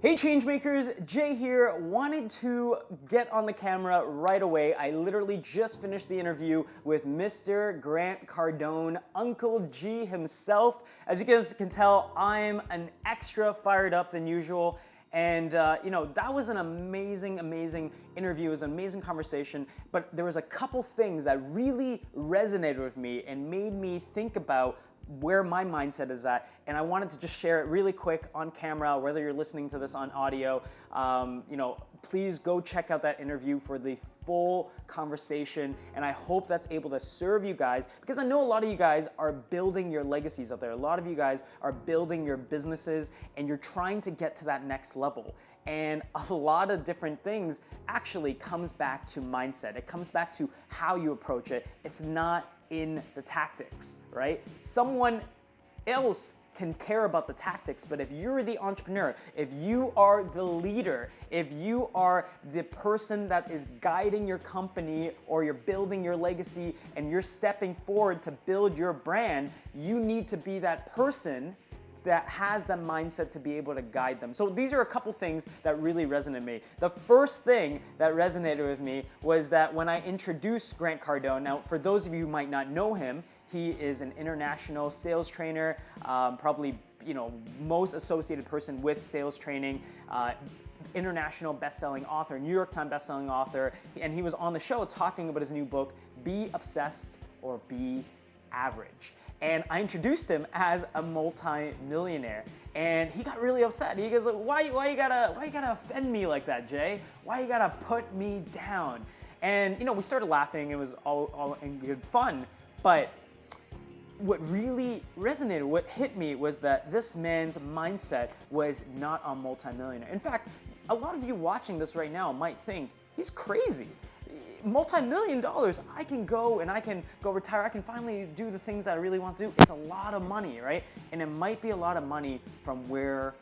Hey Changemakers, Jay here. Wanted to get on the camera right away. I literally just finished the interview with Mr. Grant Cardone, Uncle G himself. As you guys can tell, I'm an extra fired up than usual. And that was an amazing interview. It was an amazing conversation, but there was a couple things that really resonated with me and made me think about where my mindset is at, and I wanted to just share it really quick on camera, whether you're listening to this on audio. Please go check out that interview for the full conversation, and I hope that's able to serve you guys, because I know a lot of you guys are building your legacies out there. A lot of you guys are building your businesses, and you're trying to get to that next level. And a lot of different things actually comes back to mindset. It comes back to how you approach it. It's not in the tactics, right? Someone else can care about the tactics, but if you're the entrepreneur, if you are the leader, if you are the person that is guiding your company or you're building your legacy and you're stepping forward to build your brand, you need to be that person that has the mindset to be able to guide them. So these are a couple things that really resonated with me. The first thing that resonated with me was that when I introduced Grant Cardone, now for those of you who might not know him, he is an international sales trainer, probably most associated person with sales training, international best-selling author, New York Times best-selling author, and he was on the show talking about his new book, Be Obsessed or Be Average. And I introduced him as a multi-millionaire, and he got really upset. He goes, why you gotta offend me like that, Jay? Why you gotta put me down? And we started laughing. It was all in good fun. But what really resonated, what hit me, was that this man's mindset was not a multi-millionaire. In fact, a lot of you watching this right now might think he's crazy. Multi-million dollars, I can go retire, I can finally do the things that I really want to do. It's a lot of money, right? And it might be a lot of money from where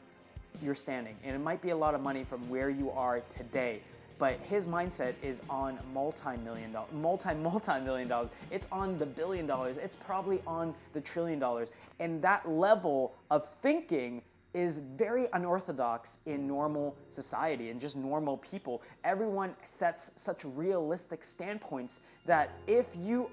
you're standing, and it might be a lot of money from where you are today. But his mindset is on multi-million dollars. It's on the $1 billion. It's probably on the $1 trillion. And that level of thinking is very unorthodox in normal society and just normal people. Everyone sets such realistic standpoints that if you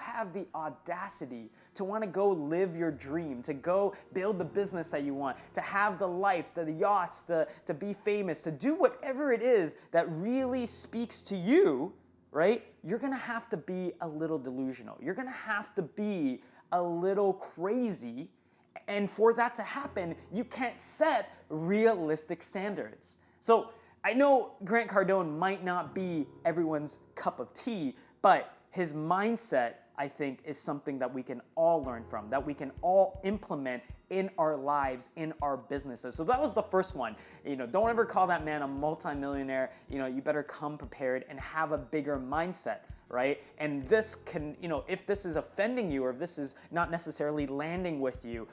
have the audacity to want to go live your dream, to go build the business that you want, to have the life, the yachts, to be famous, to do whatever it is that really speaks to you, right? You're gonna have to be a little delusional. You're gonna have to be a little crazy. And for that to happen, you can't set realistic standards. So I know Grant Cardone might not be everyone's cup of tea, but his mindset, I think, is something that we can all learn from, that we can all implement in our lives, in our businesses. So that was the first one. Don't ever call that man a multimillionaire. You better come prepared and have a bigger mindset, right? And this can, if this is offending you or if this is not necessarily landing with you,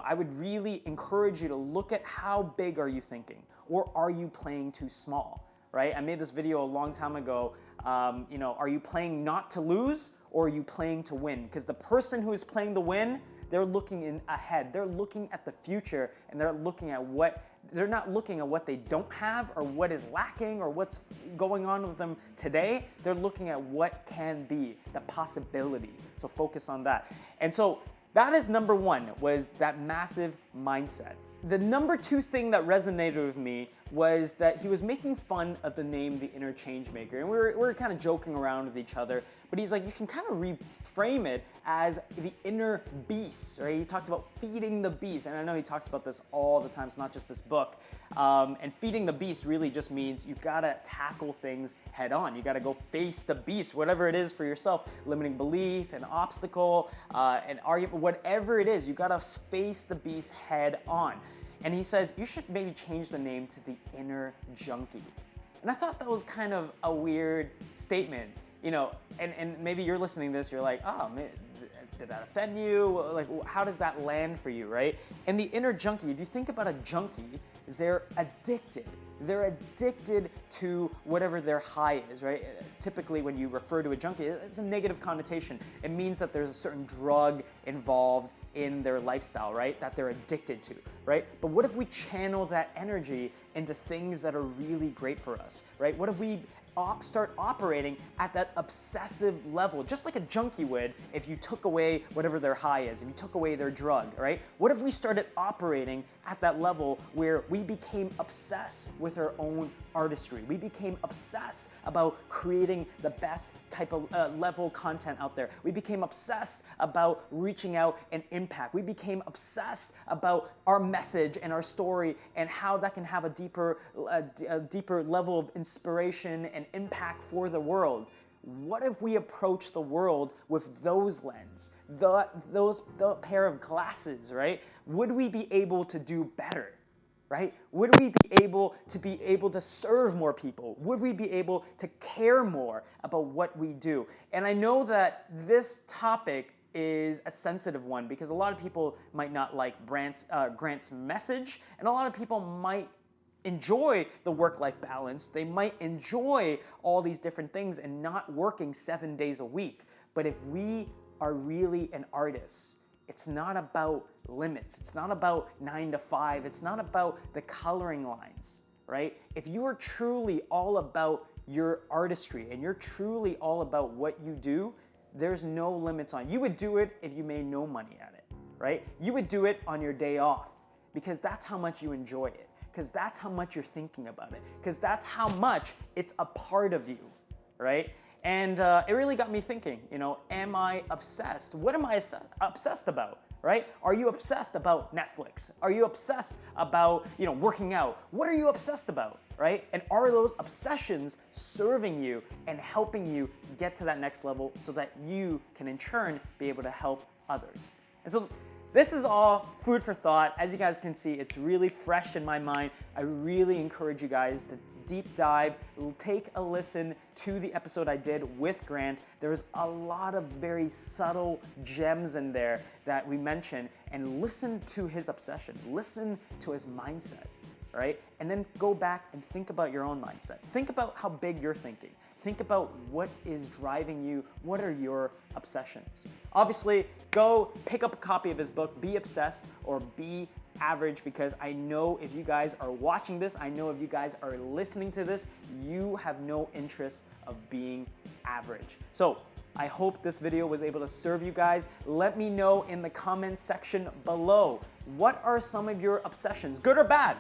I would really encourage you to look at how big are you thinking, or are you playing too small, right? I made this video a long time ago. Are you playing not to lose, or are you playing to win? Because the person who is playing to win, they're looking ahead. They're looking at the future, and they're not looking at what they don't have or what is lacking or what's going on with them today. They're looking at what can be, the possibility. So focus on that. And so that is number one, was that massive mindset. The number two thing that resonated with me was that he was making fun of the name the Inner Changemaker. And we were kind of joking around with each other, but he's like, you can kind of reframe it as the inner beast, right? He talked about feeding the beast. And I know he talks about this all the time. It's not just this book. And feeding the beast really just means you gotta tackle things head on. You gotta go face the beast, whatever it is for yourself, limiting belief, an obstacle, an argument, whatever it is, you gotta face the beast head on. And he says, you should maybe change the name to the Inner Junkie. And I thought that was kind of a weird statement, and maybe you're listening to this, you're like, oh, man, did that offend you? Like, how does that land for you, right? And the inner junkie, if you think about a junkie, they're addicted. They're addicted to whatever their high is, right? Typically, when you refer to a junkie, it's a negative connotation. It means that there's a certain drug involved in their lifestyle, right? That they're addicted to, right? But what if we channel that energy into things that are really great for us, right? What if we start operating at that obsessive level, just like a junkie would if you took away whatever their high is, if you took away their drug, right? What if we started operating at that level where we became obsessed with our own artistry? We became obsessed about creating the best type of level content out there. We became obsessed about reaching out and impact. We became obsessed about our message and our story and how that can have a deeper level of inspiration and impact for the world. What if we approach the world with those lens, the pair of glasses, right? Would we be able to do better, right? Would we be able to serve more people? Would we be able to care more about what we do? And I know that this topic is a sensitive one because a lot of people might not like Grant's message, and a lot of people might enjoy the work-life balance. They might enjoy all these different things and not working 7 days a week. But if we are really an artist, it's not about limits. It's not about 9 to 5. It's not about the coloring lines, right? If you are truly all about your artistry and you're truly all about what you do, there's no limits on it. You would do it if you made no money at it, right? You would do it on your day off because that's how much you enjoy it. Because that's how much you're thinking about it. Because that's how much it's a part of you, right? And it really got me thinking, am I obsessed? What am I obsessed about, right? Are you obsessed about Netflix? Are you obsessed about, working out? What are you obsessed about, right? And are those obsessions serving you and helping you get to that next level so that you can in turn be able to help others? And so this is all food for thought. As you guys can see, it's really fresh in my mind. I really encourage you guys to deep dive, take a listen to the episode I did with Grant. There's a lot of very subtle gems in there that we mentioned, and listen to his obsession, listen to his mindset, right? And then go back and think about your own mindset. Think about how big you're thinking. Think about what is driving you. What are your obsessions? Obviously, go pick up a copy of his book, Be Obsessed or Be Average, because I know if you guys are watching this, I know if you guys are listening to this, you have no interest of being average. So I hope this video was able to serve you guys. Let me know in the comments section below. What are some of your obsessions, good or bad?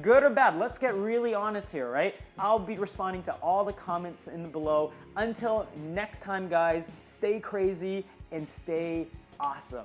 Good or bad? Let's get really honest here, right? I'll be responding to all the comments in below. Until next time, guys, stay crazy and stay awesome.